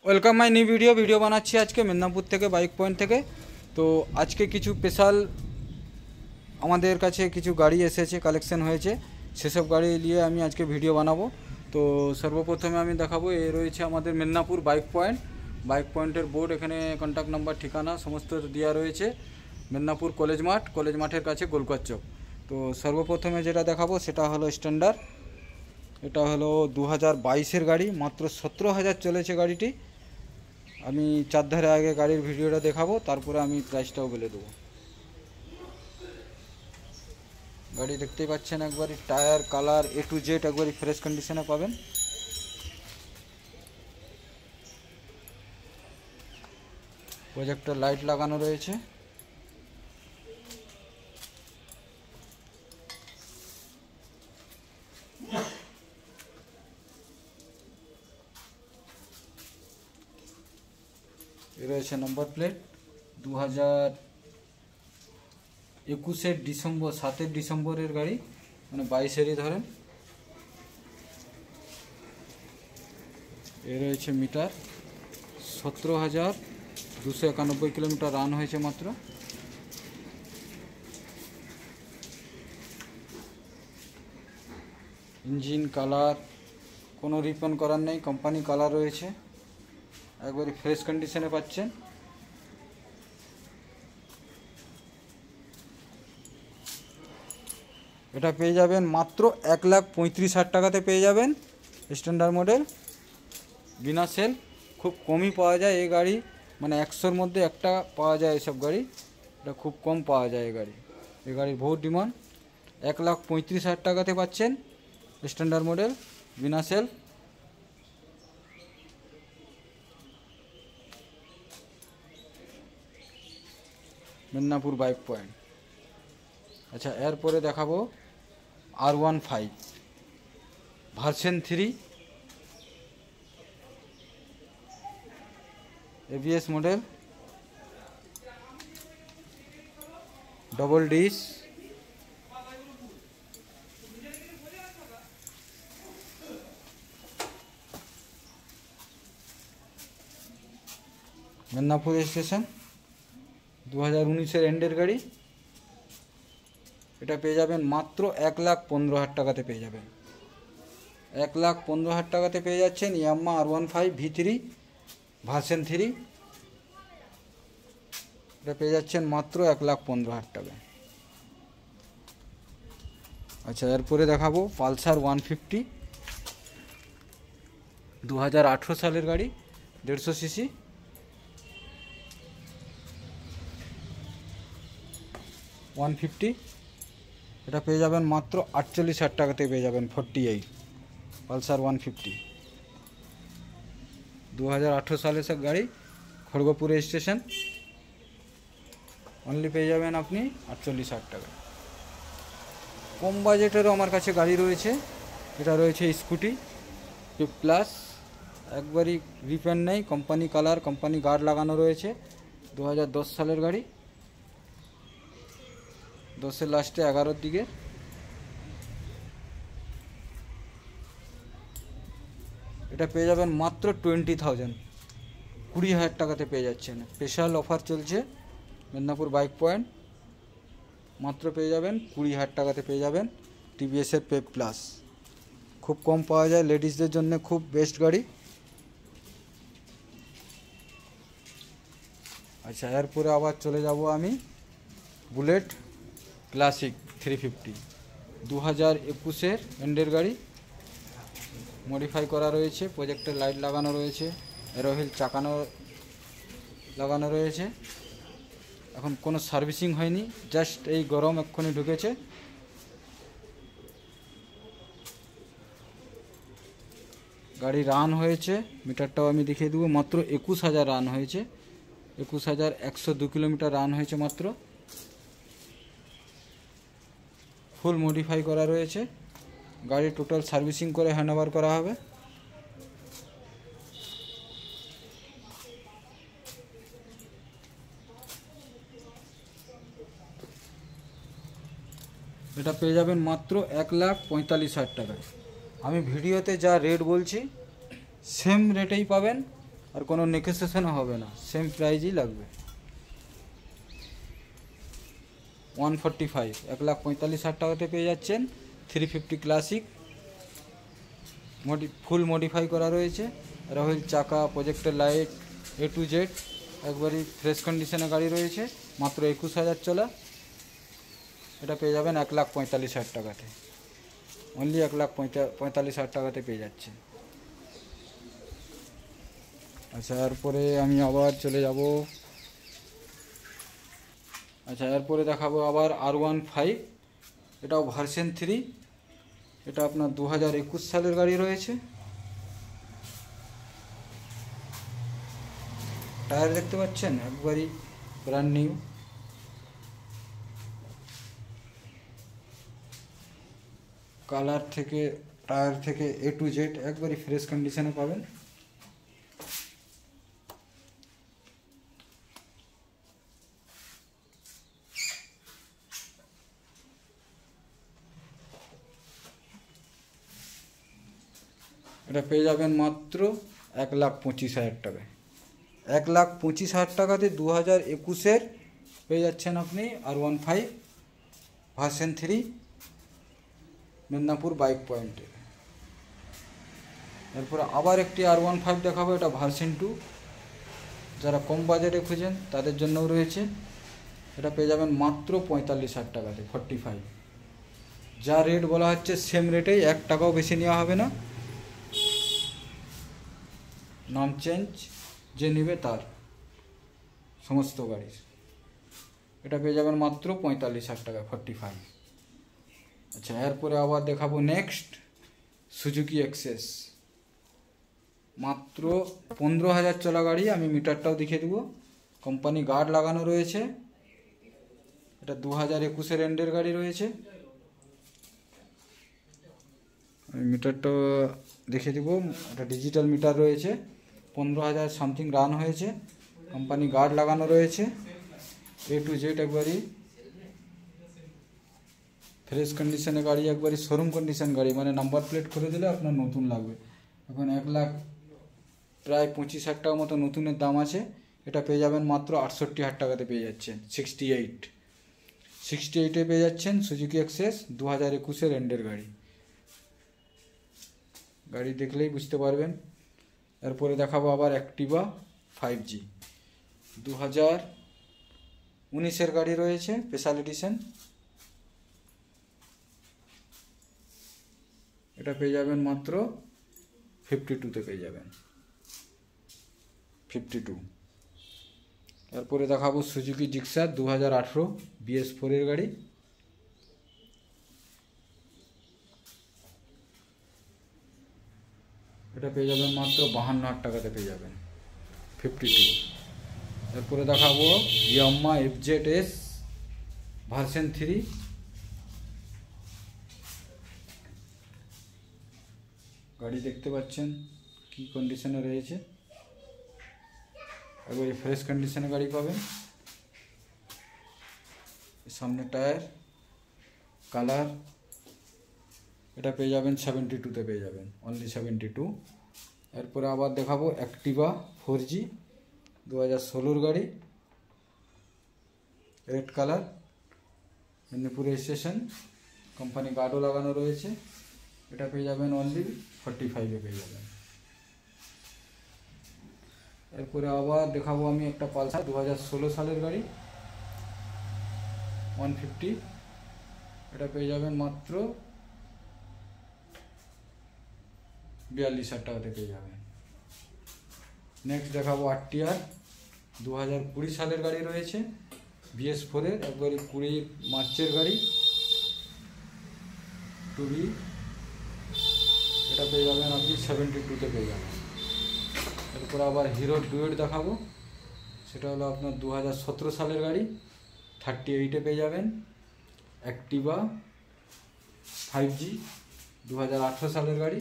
Welcome my new video বানাচ্ছি আজকে মেদিনীপুর থেকে বাইক পয়েন্ট থেকে। তো আজকে কিছু স্পেশাল আমাদের কাছে কিছু গাড়ি এসেছে, কালেকশন হয়েছে, সেসব গাড়ি নিয়ে আমি আজকে ভিডিও বানাবো। তো সর্বপ্রথমে আমি দেখাবো, এ রয়েছে আমাদের মেদিনীপুর বাইক পয়েন্টের বোর্ড, এখানে কন্ট্যাক্ট নাম্বার, ঠিকানা সমস্ত দেওয়া রয়েছে। মেদিনীপুর কলেজ মাঠের কাছে গোলকর চক। তো সর্বপ্রথমে যেটা দেখাবো সেটা হলো স্ট্যান্ডার্ড। এটা হলো 2022-এর গাড়ি, মাত্র 17,000 চলেছে গাড়িটি। আমি চারধারে আগে গাড়ির ভিডিওটা দেখাবো, তারপরে আমি প্রাইসটাও বলে দেবো। গাড়ি দেখতেই পাচ্ছেন, একবারই tyre, colour A to Z একবারই ফ্রেশ কন্ডিশনে পাবেন। প্রজেক্টর লাইট লাগানো রয়েছে। এ রয়েছে নম্বর প্লেট। 2021-এর ডিসেম্বর, 7 ডিসেম্বরের গাড়ি, মানে 22-এরই ধরেন। এ রয়েছে মিটার, 17,291 কিলোমিটার রান হয়েছে মাত্র। ইঞ্জিন কালার কোনো রিপেন করার নেই, কোম্পানি কালার রয়েছে, একবারে ফ্রেশ কন্ডিশনে পাচ্ছেন। এটা পেয়ে যাবেন মাত্র 1,35,000 টাকাতে পেয়ে যাবেন। স্ট্যান্ডার্ড মডেল, বিনা সেল, খুব কমই পাওয়া যায় এই গাড়ি, মানে 100-র মধ্যে একটা পাওয়া যায় এসব গাড়ি। এটা খুব কম পাওয়া যায় এই গাড়ির বহুত ডিমান্ড। 1,35,000 টাকাতে পাচ্ছেন স্ট্যান্ডার্ড মডেল, বিনা সেল। Medinipur bike point. আচ্ছা, এরপরে দেখাবো R15 version 3 ABS model, double disc, Medinipur station, 2019-এর এন্ডের গাড়ি। এটা পেয়ে যাবেন মাত্র 1,15,000 টাকাতে পেয়ে যাবেন। 1,15,000 টাকাতে পেয়ে যাচ্ছেন ইয়ামাহা R15 V3 ভার্সন 3। এটা পেয়ে যাচ্ছেন মাত্র 1,15,000 টাকায়। আচ্ছা, এরপরে দেখাবো পালসার 150, 2018 সালের গাড়ি, 150 সিসি। এটা পেয়ে যাবেন মাত্র 48,000 টাকাতে পেয়ে যাবেন। 48 পালসার 150, 2018 সালের সব গাড়ি, খড়গপুর স্টেশন। অনলি পেয়ে যাবেন আপনি 48,000 টাকা। কম বাজেটেরও আমার কাছে গাড়ি রয়েছে। এটা রয়েছে স্কুটি প্লাস, একবারই রিপেন নেই, কোম্পানি কালার, কোম্পানি গার্ড লাগানো রয়েছে। 2010 সালের গাড়ি, 10-এর লাস্টে 11-র দিকে। এটা পেয়ে যাবেন মাত্র 20,000 টাকাতে পেয়ে যাচ্ছেন। স্পেশাল অফার চলছে মেদিনীপুর বাইক পয়েন্ট, মাত্র পেয়ে যাবেন 20,000 টাকাতে পেয়ে যাবেন টিভিএসের পেপ প্লাস। খুব কম পাওয়া যায়, লেডিসদের জন্য খুব বেস্ট গাড়ি। আচ্ছা, এরপরে আবার চলে যাব আমি বুলেট ক্লাসিক 350, 2021-এর এন্ডের গাড়ি, মডিফাই করা রয়েছে, প্রজেক্টের লাইট লাগানো রয়েছে, অ্যারোহিল চাকানো লাগানো রয়েছে। এখন কোনো সার্ভিসিং হয়নি, জাস্ট এই গরম এক্ষুনি ঢুকেছে। গাড়ি রান হয়েছে, মিটারটাও আমি দেখিয়ে দেবো, মাত্র 21,000 রান হয়েছে, 21,102 কিলোমিটার রান হয়েছে মাত্র। ফুল মডিফাই করা রয়েছে, গাড়ি টোটাল সার্ভিসিং করে হ্যান্ডওভার করা হবে। এটা পেয়ে যাবেন মাত্র 1,45,000 টাকায়। আমি ভিডিওতে যা রেট বলছি সেম রেটেই পাবেন, আর কোনো নেগোসিয়েশনও হবে না, সেম প্রাইজই লাগবে। 145, 1,45,000 টাকাতে পেয়ে যাচ্ছেন 350 ক্লাসিক, ফুল মডিফাই করা রয়েছে। রাহুল চাকা, প্রজেক্টের লাইট, A to Z একবারই ফ্রেশ কন্ডিশনে গাড়ি রয়েছে, মাত্র 21,000 চলা। এটা পেয়ে যাবেন 1,45,000 টাকাতে, অনলি 1,45,000 টাকাতে পেয়ে যাচ্ছে। আচ্ছা, এরপরে আমি আবার চলে যাব। আচ্ছা, এরপরে দেখাবো আবার R15, এটাও ভার্সন 3। এটা আপনার 2021 সালের গাড়ি রয়েছে। টায়ার দেখতে পাচ্ছেন একবারই ব্র্যান্ড নিউ। কালার থেকে টায়ার থেকে A to Z একবারই ফ্রেশ কন্ডিশনে পাবেন। এটা পেয়ে যাবেন মাত্র 1,25,000 টাকায়। 1,25,000 টাকাতে 2021-এর পেয়ে যাচ্ছেন আপনি R15 ভার্সন 3 মেদিনীপুর বাইক পয়েন্টে। এরপরে আবার একটি R15 দেখাবো, এটা ভার্সন 2। যারা কম বাজেটে খুঁজেন তাদের জন্যও রয়েছে। এটা পেয়ে যাবেন মাত্র 45,000 টাকাতে, 45। যা রেট বলা হচ্ছে সেম রেটেই, 1 টাকাও বেশি নেওয়া হবে না। নাম চেঞ্জ যে নেবে তার সমস্ত গাড়ির। এটা পেয়ে যাবেন মাত্র 45,000 টাকা, 45। আচ্ছা, এরপরে আবার দেখাবো নেক্সট সুজুকি এক্সেস, মাত্র 15,000 চলা গাড়ি। আমি মিটারটাও দেখিয়ে দেবো, কোম্পানি গার্ড লাগানো রয়েছে। এটা 2021-এর এন্ডের গাড়ি রয়েছে। আমি মিটারটাও দেখিয়ে দেবো, এটা ডিজিটাল মিটার রয়েছে। 15,000 সামথিং রান হয়েছে, কোম্পানি গার্ড লাগানো রয়েছে। A to Z একবারই ফ্রেশ কন্ডিশনে গাড়ি, একবারই শোরুম কন্ডিশন গাড়ি, মানে নাম্বার প্লেট করে দিলে আপনার নতুন লাগবে। এখন 1,25,000 টাকা মতো নতুনের দাম আছে। এটা পেয়ে যাবেন মাত্র 68,000 টাকাতে পেয়ে যাচ্ছেন। 68-এ পেয়ে যাচ্ছেন সুজুকি এক্সেস, 2021-এর এন্ডের গাড়ি। গাড়ি দেখলেই বুঝতে পারবেন। এরপরে দেখাবো আবার অ্যাক্টিভা 5G, 2019-এর গাড়ি রয়েছে, স্পেশাল এডিশন। এটা পেয়ে যাবেন মাত্র 52-তে পেয়ে যাবেন, 52। এরপরে দেখাবো সুজুকি জিক্সার 2018 BS4-এর গাড়ি। এটা পেয়ে যাবেন মাত্র 52,000 টাকাতে পেয়ে যাবেন, 52। এরপরে দেখাবো ইয়ামাহা FZS ভার্সন 3। গাড়ি দেখতে পাচ্ছেন কি কন্ডিশনে রয়েছে, একবারে ফ্রেশ কন্ডিশনে গাড়ি পাবেন। সামনে টায়ার, কালার, এটা পেয়ে যাবেন 72-তে পেয়ে যাবেন, অনলি 72। এরপরে আবার দেখাবো অ্যাক্টিভা 4G 2016-র গাড়ি, red colour, Medinipur station, company গার্ডও লাগানো রয়েছে। এটা পেয়ে যাবেন অনলি 45-এ পেয়ে যাবেন। এরপরে আবার দেখাবো আমি একটা পালসার 2016 সালের গাড়ি 150, এটা পেয়ে যাবেন মাত্র 42,000 টাকাতে পেয়ে যাবেন। নেক্সট দেখাবো RTR 2020 সালের গাড়ি রয়েছে, BS4-এর, একবারে 20 মার্চের গাড়ি, 2B। এটা পেয়ে যাবেন আপনি 72-তে পেয়ে যাবেন। এরপর আবার হিরো ডুয়েট দেখাবো, সেটা হলো আপনার 2017 সালের গাড়ি, 38-এ পেয়ে যাবেন। অ্যাক্টিভা 5G 2018 সালের গাড়ি,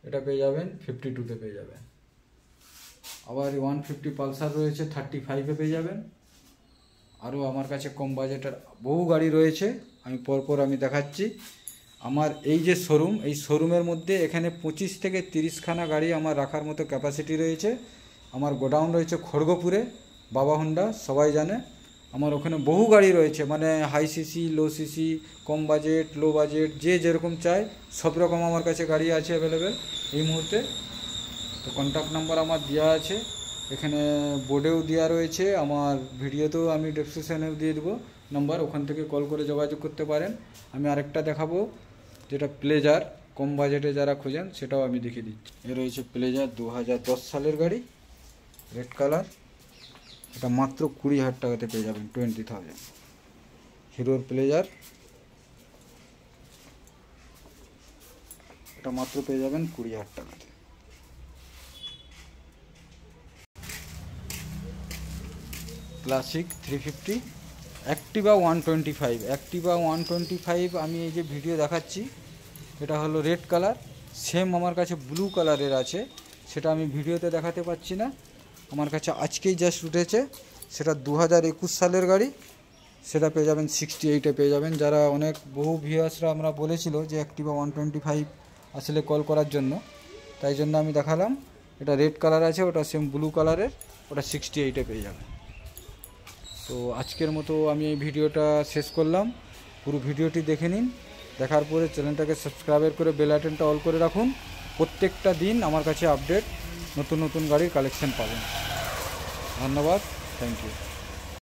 এটা পেয়ে যাবেন 52-তে পেয়ে যাবেন। আবার 150 পালসার রয়েছে, 35-এ পেয়ে যাবেন। আরও আমার কাছে কম বাজেটের বহু গাড়ি রয়েছে, আমি পরপর দেখাচ্ছি। আমার এই যে শোরুম, এই শোরুমের মধ্যে এখানে 25 থেকে 30খানা গাড়ি আমার রাখার মতো ক্যাপাসিটি রয়েছে। আমার গোডাউন রয়েছে খড়গপুরে, বাবা হোন্ডা, সবাই জানে। আমার ওখানে বহু গাড়ি রয়েছে, মানে হাই সিসি, লো সিসি, কম বাজেট, লো বাজেট, যে যেরকম চায় সব রকম আমার কাছে গাড়ি আছে অ্যাভেলেবেল এই মুহূর্তে। তো কন্ট্যাক্ট নাম্বার আমার দেওয়া আছে, এখানে বোর্ডেও দেওয়া রয়েছে, আমার ভিডিওতেও আমি ডেসক্রিপশানেও দিয়ে দেবো নাম্বার, ওখান থেকে কল করে যোগাযোগ করতে পারেন। আমি আরেকটা দেখাবো, যেটা প্লেজার, কম বাজেটে যারা খোঁজেন সেটাও আমি দেখিয়ে দিচ্ছি। এ রয়েছে প্লেজার 2010 সালের গাড়ি, রেড কালার। এটা মাত্র 20,000 টাকাতে পেয়ে যাবেন, 20,000। হিরোর প্লেজার, এটা মাত্র পেয়ে যাবেন 20,000 টাকাতে। ক্লাসিক 350, অ্যাক্টিভা 125, অ্যাক্টিভা 125 আমি এই যে ভিডিও দেখাচ্ছি এটা হলো রেড কালার। সেম আমার কাছে ব্লু কালারের আছে, সেটা আমি ভিডিওতে দেখাতে পাচ্ছি না, আমার কাছে আজকেই জাস্ট উঠেছে। সেটা 2021 সালের গাড়ি, সেটা পেয়ে যাবেন 68-এ পেয়ে যাবেন। যারা অনেক বহু ভিউয়ার্সরা আমরা বলেছিল যে অ্যাক্টিভা 125 আসলে কল করার জন্য, তাই জন্য আমি দেখালাম। এটা রেড কালার আছে, ওটা সেম ব্লু কালারের, ওটা 68-এ পেয়ে যাবেন। তো আজকের মতো আমি এই ভিডিওটা শেষ করলাম। পুরো ভিডিওটি দেখে নিন, দেখার পরে চ্যানেলটাকে সাবস্ক্রাইব করে বেল আইকনটা অল করে রাখুন। প্রত্যেকটা দিন আমার কাছে আপডেট, নতুন নতুন গাড়ির কালেকশন পাবেন। ধন্যবাদ, থ্যাংক ইউ।